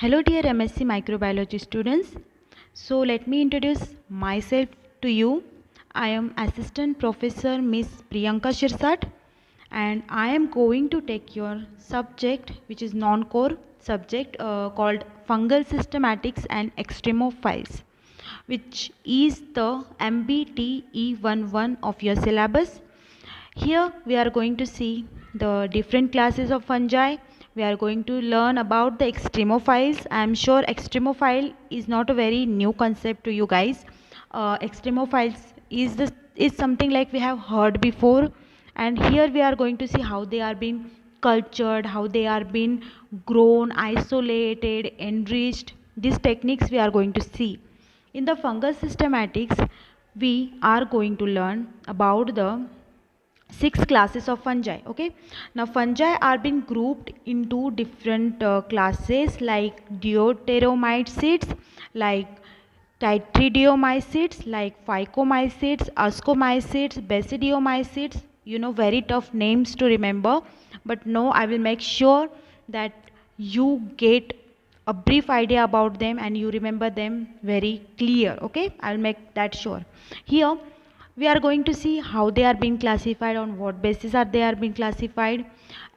Hello dear MSc Microbiology students. So let me introduce myself to you. I am Assistant Professor Miss Priyanka Shirsat and I am going to take your subject which is non-core subject called Fungal Systematics and Extremophiles, which is the MBTE11 of your syllabus. Here we are going to see the different classes of fungi. We are going to learn about the extremophiles. I am sure extremophile is not a very new concept to you guys. Extremophiles is something like we have heard before, and here we are going to see how they are being cultured, how they are being grown, isolated, enriched. These techniques we are going to see. In the fungal systematics, we are going to learn about the 6 classes of fungi. Okay, now fungi are being grouped into different classes like deuteromycetes, like Tytridiomycetes, like Phycomycetes, Ascomycetes, Basidiomycetes. Very tough names to remember, but no, I will make sure that you get a brief idea about them and you remember them very clear. Okay, I'll make that sure. Here we are going to see how they are being classified, on what basis are they are being classified,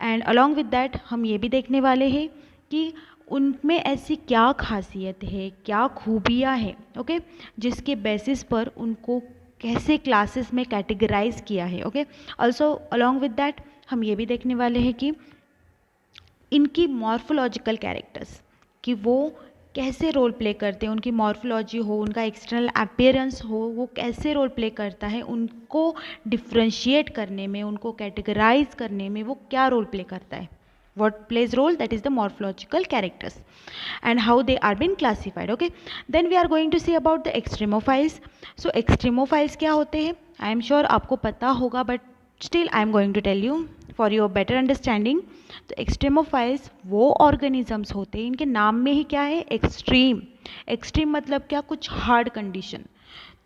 and along with that हम ये भी देखने वाले हैं कि उनमें ऐसी क्या खासियत है, क्या खूबियाँ हैं, ओके, जिसके बेसिस पर उनको कैसे क्लासेस में कैटेगराइज किया है. Okay, also along with that हम ये भी देखने वाले हैं कि इनकी मॉर्फोलॉजिकल कैरेक्टर्स, कि वो कैसे रोल प्ले करते हैं, उनकी मॉर्फोलॉजी हो, उनका एक्सटर्नल अपीयरेंस हो, वो कैसे रोल प्ले करता है, उनको डिफ्रेंशिएट करने में, उनको कैटेगराइज करने में वो क्या रोल प्ले करता है. What plays role? That is the morphological characters and how they are being classified. Okay, then we are going to see about the extremophiles. So extremophiles क्या होते हैं? I am sure आपको पता होगा, but still I am going to tell you for your better understanding. तो extremophiles वो organisms होते हैं, इनके नाम में ही क्या है, एक्सट्रीम. एक्सट्रीम मतलब क्या, कुछ हार्ड कंडीशन.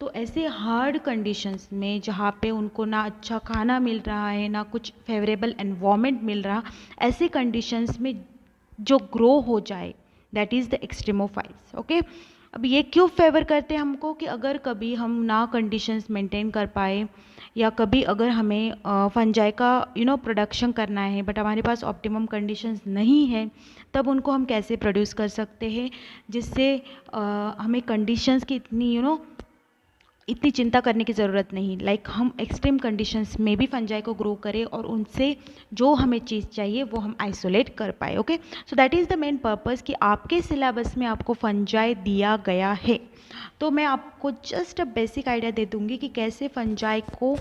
तो ऐसे हार्ड कंडीशंस में जहाँ पे उनको ना अच्छा खाना मिल रहा है, ना कुछ फेवरेबल एनवायरनमेंट मिल रहा, ऐसे कंडीशंस में जो ग्रो हो जाए, that is the extremophiles. Okay, अब ये क्यों फेवर करते हैं हमको, कि अगर कभी हम ना कंडीशंस मेंटेन कर पाए, या कभी अगर हमें फंजाई का प्रोडक्शन करना है बट हमारे पास ऑप्टिमम कंडीशंस नहीं है, तब उनको हम कैसे प्रोड्यूस कर सकते हैं जिससे हमें कंडीशंस की इतनी चिंता करने की ज़रूरत नहीं. लाइक हम एक्सट्रीम कंडीशंस में भी फंजाई को ग्रो करें और उनसे जो हमें चीज़ चाहिए वो हम आइसोलेट कर पाए. Okay, so that is the main purpose कि आपके सिलेबस में आपको फंजाई दिया गया है, तो मैं आपको जस्ट अ बेसिक आइडिया दे दूँगी कि कैसे फंजाई को,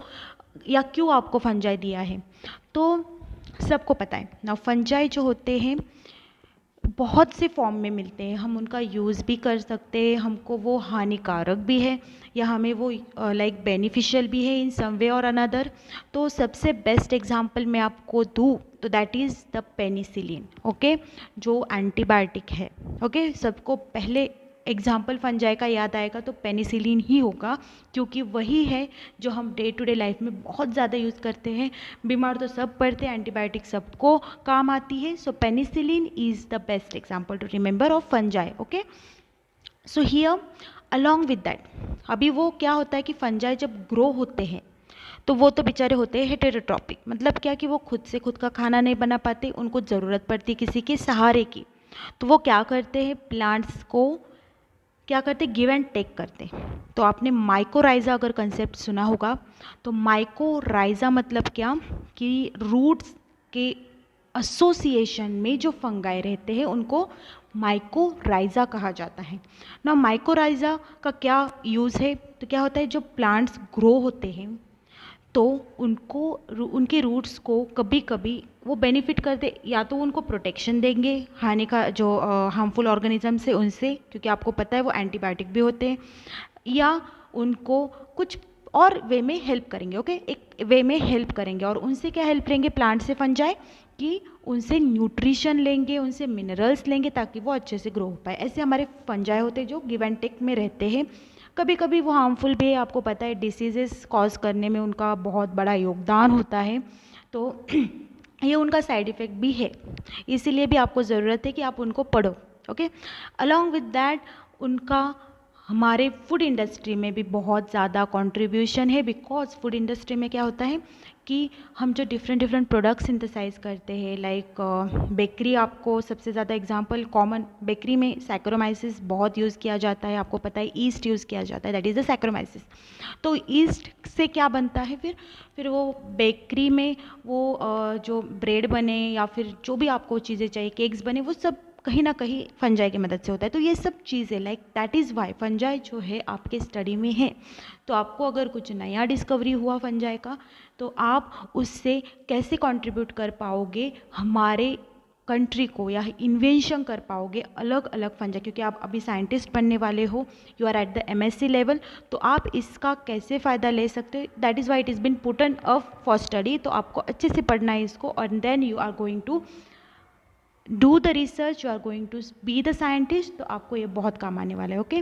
या क्यों आपको फंजाई दिया है. तो सबको पता है ना, फंजाई जो होते हैं बहुत से फॉर्म में मिलते हैं, हम उनका यूज़ भी कर सकते हैं, हमको वो हानिकारक भी है या हमें वो लाइक बेनिफिशियल भी है इन सम वे और अनदर. तो सबसे बेस्ट एग्जांपल मैं आपको दूँ तो that is the penicillin. Okay, जो एंटीबायोटिक है. ओके, सबको पहले एग्जाम्पल फंजाई का याद आएगा तो पेनिसिलिन ही होगा, क्योंकि वही है जो हम डे टू डे लाइफ में बहुत ज़्यादा यूज़ करते हैं. बीमार तो सब पड़ते हैं, एंटीबायोटिक सबको काम आती है. So penicillin is the best example to remember of fungi. Okay, so here along with that, अभी वो क्या होता है कि फंजाई जब ग्रो होते हैं तो वो तो बेचारे होते हैं हेटेरोट्रॉपिक, मतलब क्या कि वो खुद से खुद का खाना नहीं बना पाते, उनको ज़रूरत पड़ती है किसी के सहारे की. तो वो क्या करते हैं, प्लांट्स को क्या करते, गिव एंड टेक करते. तो आपने माइकोराइजा अगर कंसेप्ट सुना होगा, तो माइकोराइजा मतलब क्या, कि रूट्स के एसोसिएशन में जो फंगाई रहते हैं उनको माइकोराइजा कहा जाता है ना. माइकोराइजा का क्या यूज़ है, तो क्या होता है, जो प्लांट्स ग्रो होते हैं तो उनको, उनके रूट्स को कभी कभी वो बेनिफिट करते, या तो उनको प्रोटेक्शन देंगे हानि का जो हार्मफुल ऑर्गेनिज्म से, उनसे, क्योंकि आपको पता है वो एंटीबायोटिक भी होते हैं, या उनको कुछ और वे में हेल्प करेंगे. ओके, एक वे में हेल्प करेंगे. और उनसे क्या हेल्प लेंगे, प्लांट से फंजाई, कि उनसे न्यूट्रिशन लेंगे, उनसे मिनरल्स लेंगे ताकि वो अच्छे से ग्रो हो पाए. ऐसे हमारे फंजाई होते हैं जो गिव एंड टेक में रहते हैं. कभी कभी वो हार्मफुल भी है, आपको पता है डिसीजेस कॉज करने में उनका बहुत बड़ा योगदान होता है, तो ये उनका साइड इफ़ेक्ट भी है. इसीलिए भी आपको ज़रूरत है कि आप उनको पढ़ो, ओके। अलॉन्ग विद दैट उनका हमारे फूड इंडस्ट्री में भी बहुत ज़्यादा कंट्रीब्यूशन है, बिकॉज फूड इंडस्ट्री में क्या होता है कि हम जो डिफरेंट डिफरेंट प्रोडक्ट्स सिंथेसाइज करते हैं, लाइक बेकरी, आपको सबसे ज़्यादा एग्जांपल कॉमन बेकरी में सैक्रोमाइसिस बहुत यूज़ किया जाता है, आपको पता है ईस्ट यूज़ किया जाता है, दैट इज़ द सैक्रोमाइसिस। तो ईस्ट से क्या बनता है फिर वो बेकरी में वो जो ब्रेड बने या फिर जो भी आपको चीज़ें चाहिए, केक्स बने, वो सब कहीं ना कहीं फंजाई की मदद से होता है। तो ये सब चीज़ें like that is Y fungi जो है आपके स्टडी में है। तो आपको अगर कुछ नया डिस्कवरी हुआ फंजाई का, तो आप उससे कैसे कंट्रीब्यूट कर पाओगे हमारे कंट्री को, या इन्वेंशन कर पाओगे अलग अलग फंजाई, क्योंकि आप अभी साइंटिस्ट बनने वाले हो, you are at the MSc level, तो आप इसका कैसे फ़ायदा ले सकते हो, that is why it is been putting up for study. तो आपको अच्छे से पढ़ना है इसको, और then you are going to do the research, you are going to be the scientist. तो आपको ये बहुत काम आने वाला है। ओके,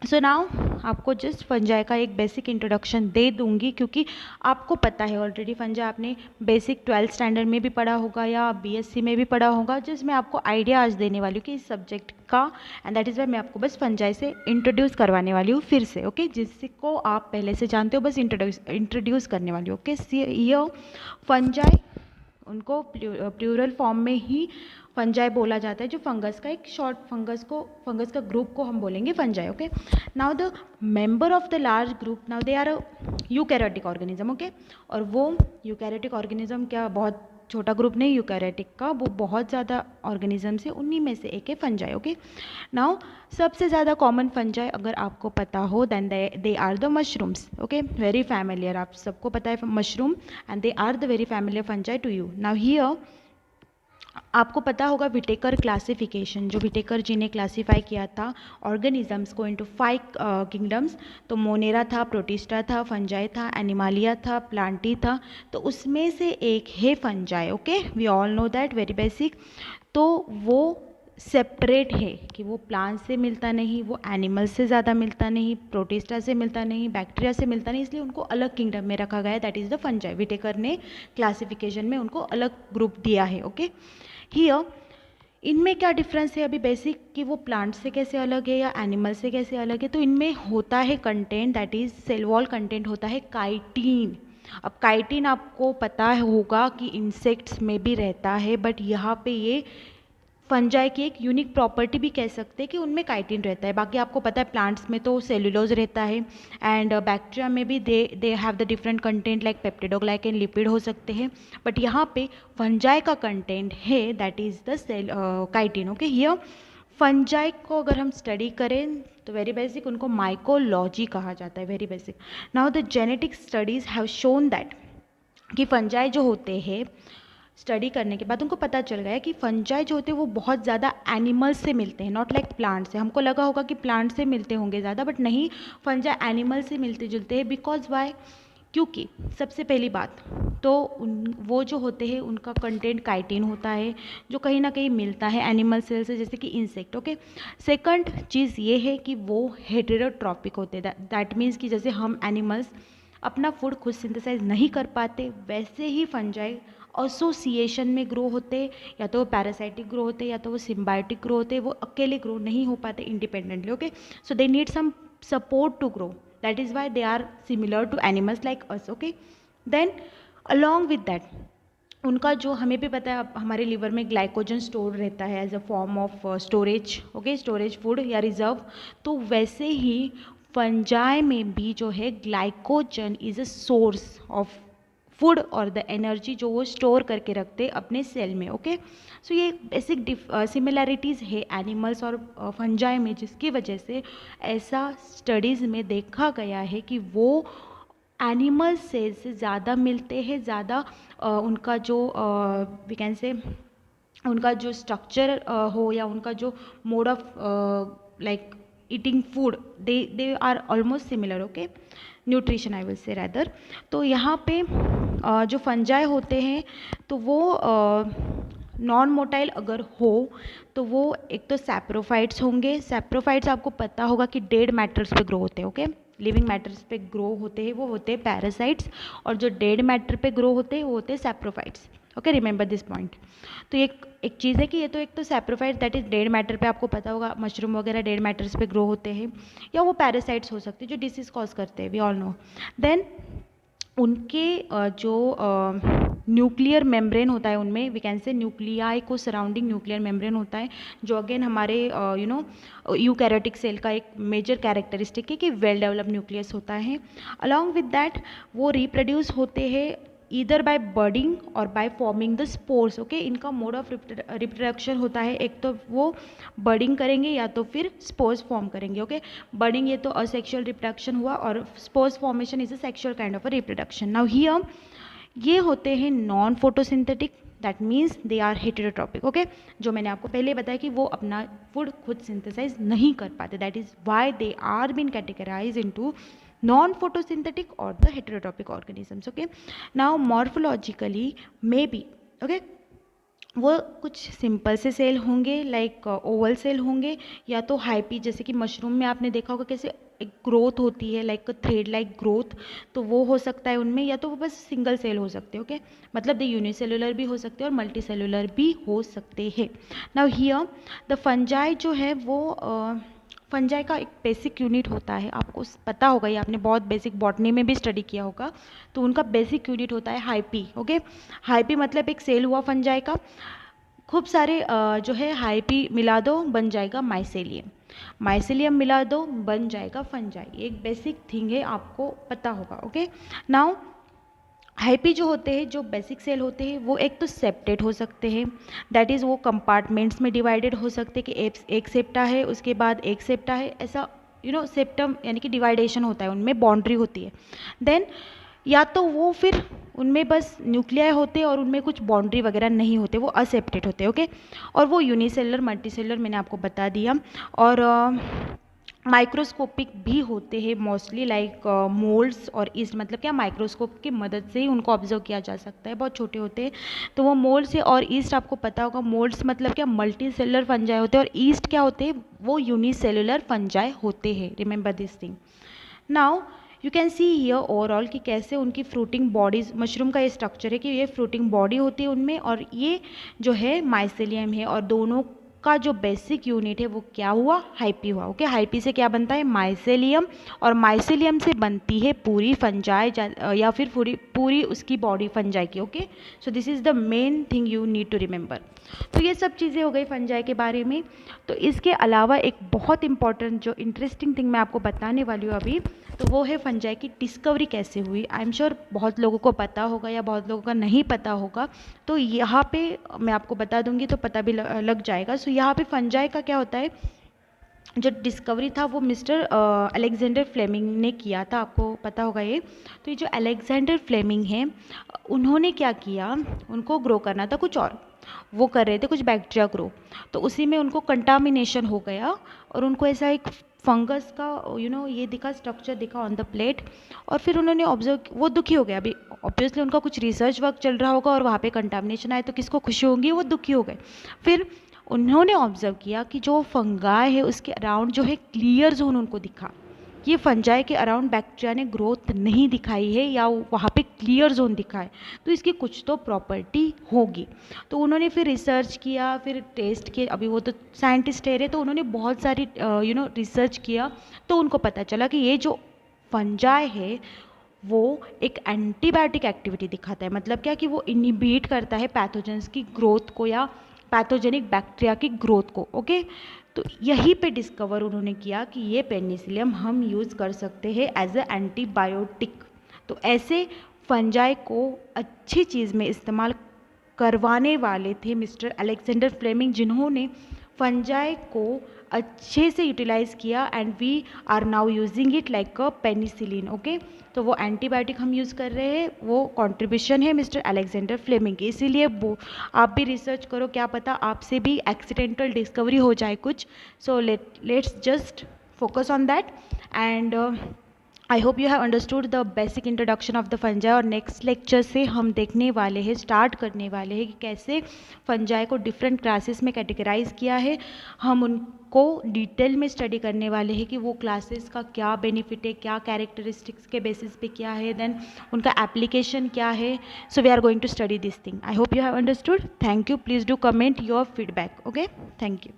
सो नाउ आपको जस्ट फंजाई का एक बेसिक इंट्रोडक्शन दे दूंगी, क्योंकि आपको पता है ऑलरेडी फंजाई आपने बेसिक 12th स्टैंडर्ड में भी पढ़ा होगा या बीएससी में भी पढ़ा होगा। जस्ट मैं आपको आइडिया आज देने वाली हूँ कि इस सब्जेक्ट का, एंड दैट इज़ वाई मैं आपको बस फंजाई से इंट्रोड्यूस करवाने वाली हूँ फिर से। ओके, जिसको आप पहले से जानते हो, बस इंट्रोड्यूस करने वाली हूँ। ओके, ये फंजाई, उनको प्लूरल फॉर्म में ही फंजाई बोला जाता है, जो फंगस का एक शॉर्ट फंगस का ग्रुप को हम बोलेंगे fungi. Okay, now the member of the large group, now they are eukaryotic organism. ओके, और वो यूकैरियोटिक ऑर्गेनिज्म क्या बहुत छोटा ग्रुप नहीं यूकैरियोटिक का, वो बहुत ज़्यादा ऑर्गेनिज्म है, उन्हीं में से एक है फंजाई। ओके, नाउ सबसे ज़्यादा कॉमन फंजाई अगर आपको पता हो, then they are the mushrooms. Okay, very familiar, आप सबको पता है mushroom, and they are the very familiar fungi to you. Now here आपको पता होगा विटेकर क्लासिफिकेशन, जो विटेकर जी ने क्लासीफाई किया था ऑर्गेनिजम्स को इनटू 5 किंगडम्स। तो मोनेरा था, प्रोटिस्टा था, फंजाई था, एनिमालिया था, प्लांटी था। तो उसमें से एक है fungi. Okay, we all know that, very basic. तो वो सेपरेट है कि वो प्लांट से मिलता नहीं, वो एनिमल से ज़्यादा मिलता नहीं, प्रोटिस्टा से मिलता नहीं, बैक्टीरिया से मिलता नहीं, इसलिए उनको अलग किंगडम में रखा गया है, that is the fungi. Whittaker ने क्लासिफिकेशन में उनको अलग ग्रुप दिया है। ओके, हियर इनमें क्या डिफरेंस है अभी बेसिक, कि वो प्लांट से कैसे अलग है या एनिमल से कैसे अलग है। तो इनमें होता है content, that is cell wall content होता है काइटिन। अब काइटिन आपको पता होगा कि इंसेक्ट्स में भी रहता है, बट यहाँ पे ये फंजाई की एक यूनिक प्रॉपर्टी भी कह सकते हैं कि उनमें काइटिन रहता है। बाकी आपको पता है प्लांट्स में तो सेल्यूलोज रहता है, एंड बैक्टीरिया में भी they have the different content like peptidoglycan, lipid हो सकते हैं, बट यहाँ पे फंजाई का कंटेंट है that is the cell chitin. Okay, here fungi को अगर हम स्टडी करें तो वेरी बेसिक उनको माइकोलॉजी कहा जाता है, very basic. Now the genetic studies have shown that कि फंजाई जो होते हैं, स्टडी करने के बाद उनको पता चल गया कि फंजाई जो होते हैं वो बहुत ज़्यादा एनिमल्स से मिलते हैं, नॉट लाइक प्लांट से। हमको लगा होगा कि प्लांट से मिलते होंगे ज़्यादा, बट नहीं, फंजाई एनिमल से मिलते जुलते हैं। बिकॉज वाई, क्योंकि सबसे पहली बात तो वो जो होते हैं उनका कंटेंट काइटिन होता है, जो कहीं ना कहीं मिलता है एनिमल सेल से, जैसे कि इंसेक्ट। ओके, सेकंड चीज़ ये है कि वो हेटेरोट्रॉपिक होते हैं, दैट मीन्स कि जैसे हम एनिमल्स अपना फूड खुद सिंथेसाइज नहीं कर पाते, वैसे ही फंजाई एसोसिएशन में ग्रो होते, या तो वो पैरासाइटिक ग्रो होते या तो वो सिम्बायोटिक ग्रो होते, वो अकेले ग्रो नहीं हो पाते independently. Okay, so they need some support to grow, that is why they are similar to animals like us. Okay, then along with that उनका जो हमें भी पता है हमारे लिवर में ग्लाइकोजन स्टोर रहता है as a form of storage. Okay, storage food या रिजर्व। तो वैसे ही फंजाई में भी जो है glycogen is a source of food और द एनर्जी जो वो स्टोर करके रखते हैं अपने सेल में। ओके, सो ये बेसिक सिमिलैरिटीज़ है एनिमल्स और फंजाई में, जिसकी वजह से ऐसा स्टडीज़ में देखा गया है कि वो एनिमल सेल से ज़्यादा मिलते हैं, ज़्यादा उनका जो वी कैन से उनका जो स्ट्रक्चर हो या उनका जो mode of like eating food, they are almost similar. Okay, nutrition I will say rather. तो यहाँ पे जो फंजाई होते हैं तो वो नॉन मोटाइल अगर हो तो वो एक तो सैप्रोफाइट्स होंगे। सैप्रोफाइट्स आपको पता होगा कि डेड मैटर्स पे ग्रो होते हैं। ओके, लिविंग मैटर्स पे ग्रो होते हैं वो होते हैं पैरासाइट्स, और जो डेड मैटर पे ग्रो होते हैं वो होते हैं saprophytes. Okay, remember this point. तो एक चीज़ है कि ये तो एक तो saprophyte that is dead matter पे, आपको पता होगा मशरूम वगैरह डेड मैटर्स पे ग्रो होते हैं, या वो पैरासाइट्स हो सकते हैं जो डिसीज कॉज करते हैं, वी ऑल नो। देन उनके जो न्यूक्लियर मेम्ब्रेन होता है, उनमें वी कैन से न्यूक्लियाई को सराउंडिंग न्यूक्लियर मेम्ब्रेन होता है, जो अगेन हमारे यूकैरियोटिक सेल का एक मेजर कैरेक्टरिस्टिक है कि वेल डेवलप्ड न्यूक्लियस होता है। अलॉन्ग विद दैट वो रिप्रोड्यूस होते हैं ईदर बाय बर्डिंग और by forming the spores. Okay, इनका मोड ऑफ रिप्रोडक्शन होता है, एक तो वो बर्डिंग करेंगे या तो फिर स्पोर्स फॉर्म करेंगे। ओके, बर्डिंग ये तो असेक्सुअल रिप्रोडक्शन हुआ, और spores formation is a sexual kind of a reproduction. Now here ये होते हैं non photosynthetic, that means they are heterotrophic. Okay, जो मैंने आपको पहले बताया कि वो अपना फूड खुद सिंथेसाइज नहीं कर पाते, that is why they are been categorize into non photosynthetic or the heterotrophic organisms. Okay, now morphologically maybe, okay, वो कुछ सिंपल से सेल होंगे लाइक ओवल सेल होंगे, या तो हाइपी, जैसे कि मशरूम में आपने देखा होगा कैसे एक ग्रोथ होती है लाइक थ्रेड लाइक ग्रोथ, तो वो हो सकता है उनमें, या तो वो बस सिंगल सेल हो सकते हैं। ओके, मतलब द यूनिसेलुलर भी हो सकते हैं और मल्टी सेलुलर भी हो सकते हैं। नाउ हियर द फंजाई जो है वो फंजाई का एक बेसिक यूनिट होता है, आपको पता होगा, ये आपने बहुत बेसिक बॉटनी में भी स्टडी किया होगा, तो उनका बेसिक यूनिट होता है हाइपी। ओके, हाइपी मतलब एक सेल हुआ फंजाई का, खूब सारे जो है हाइपी मिला दो बन जाएगा माइसेलियम, माइसेलियम मिला दो बन जाएगा फंजाई, एक बेसिक थिंग है, आपको पता होगा। ओके, नाउ हाइपी जो होते हैं, जो बेसिक सेल होते हैं, वो एक तो सेप्टेट हो सकते हैं, दैट इज़ वो कंपार्टमेंट्स में डिवाइडेड हो सकते हैं कि एक सेप्टा है उसके बाद एक सेप्टा है, ऐसा सेप्टम यानी कि डिवाइडेशन होता है, उनमें बाउंड्री होती है। देन या तो वो फिर उनमें बस न्यूक्लियाई होते हैं और उनमें कुछ बाउंड्री वगैरह नहीं होते, वो असेप्टेड होते हैं। ओके, और वो यूनिसेलुलर मल्टीसेलुलर मैंने आपको बता दिया, और माइक्रोस्कोपिक भी होते हैं मोस्टली लाइक मोल्ड्स और ईस्ट, मतलब क्या माइक्रोस्कोप की मदद से ही उनको ऑब्जर्व किया जा सकता है, बहुत छोटे होते हैं, तो वो मोल्ड्स है। और ईस्ट आपको पता होगा, मोल्ड्स मतलब क्या मल्टी सेलुलर फंजाई होते हैं, और ईस्ट क्या होते हैं, वो यूनिसेलुलर फंजाई होते हैं, remember this thing. Now you can see here overall कि कैसे उनकी फ्रूटिंग बॉडीज, मशरूम का ये स्ट्रक्चर है कि ये फ्रूटिंग बॉडी होती है उनमें, और ये जो है माइसेलियम है, और दोनों का जो बेसिक यूनिट है वो क्या हुआ, हाइपी हुआ। ओके, हाइपी से क्या बनता है, माइसेलियम, और माइसेलियम से बनती है पूरी फंजाई या फिर पूरी उसकी बॉडी फंजाई की। Okay, so this is the main thing you need to remember. तो ये सब चीज़ें हो गई फंजाई के बारे में। तो इसके अलावा एक बहुत इंपॉर्टेंट जो इंटरेस्टिंग थिंग मैं आपको बताने वाली हूँ अभी, तो वो है फंजाई की डिस्कवरी कैसे हुई। आई एम श्योर बहुत लोगों को पता होगा या बहुत लोगों का नहीं पता होगा, तो यहाँ पे मैं आपको बता दूंगी तो पता भी लग जाएगा। सो यहाँ पे फंजाई का क्या होता है, जो डिस्कवरी था वो मिस्टर अलेक्जेंडर फ्लेमिंग ने किया था, आपको पता होगा ये। तो ये जो अलेक्जेंडर फ्लेमिंग है, उन्होंने क्या किया, उनको ग्रो करना था कुछ और, वो कर रहे थे कुछ बैक्टीरिया ग्रो, तो उसी में उनको कंटामिनेशन हो गया, और उनको ऐसा एक फंगस का ये दिखा, स्ट्रक्चर दिखा ऑन द प्लेट, और फिर उन्होंने ऑब्जर्व, वो दुखी हो गया, अभी ऑब्वियसली उनका कुछ रिसर्च वर्क चल रहा होगा और वहाँ पे कंटामिनेशन आए तो किसको खुशी होगी, वो दुखी हो गए। फिर उन्होंने ऑब्जर्व किया कि जो फंगाई है उसके अराउंड जो है क्लियर जोन उनको दिखा, ये फंजाई के अराउंड बैक्टीरिया ने ग्रोथ नहीं दिखाई है या वहाँ पे क्लियर जोन दिखा है, तो इसकी कुछ तो प्रॉपर्टी होगी। तो उन्होंने फिर रिसर्च किया, फिर टेस्ट किए, अभी वो तो साइंटिस्ट है, तो उन्होंने बहुत सारी रिसर्च किया, तो उनको पता चला कि ये जो फंजाई है वो एक एंटीबायोटिक एक्टिविटी दिखाता है, मतलब क्या कि वो इनहिबिट करता है पैथोजेंस की ग्रोथ को या पैथोजेनिक बैक्टीरिया की ग्रोथ को। ओके, तो यहीं पे डिस्कवर उन्होंने किया कि ये पेनिसिलियम हम यूज़ कर सकते हैं एज ए एंटीबायोटिक। तो ऐसे फंजाई को अच्छी चीज़ में इस्तेमाल करवाने वाले थे मिस्टर अलेक्जेंडर फ्लेमिंग, जिन्होंने फंजाई को अच्छे से यूटिलाइज किया, and we are now using it like a penicillin. Okay, तो वो एंटीबायोटिक हम यूज़ कर रहे हैं, वो कंट्रीब्यूशन है मिस्टर अलेक्जेंडर फ्लेमिंग की। इसीलिए आप भी रिसर्च करो, क्या पता आपसे भी एक्सीडेंटल डिस्कवरी हो जाए कुछ। So let's just focus on that, and I hope you have understood the basic introduction of the fungi. और नेक्स्ट लेक्चर से हम देखने वाले हैं, स्टार्ट करने वाले हैं कि कैसे फंजाई को डिफरेंट क्लासेस में कैटेगराइज किया है। हम उनको डिटेल में स्टडी करने वाले हैं कि वो क्लासेस का क्या बेनिफिट है, क्या कैरेक्टरिस्टिक्स के बेसिस पे क्या है, देन उनका एप्लीकेशन क्या है। So we are going to study this thing. I hope you have understood. Thank you. Please do comment your feedback. Okay, thank you.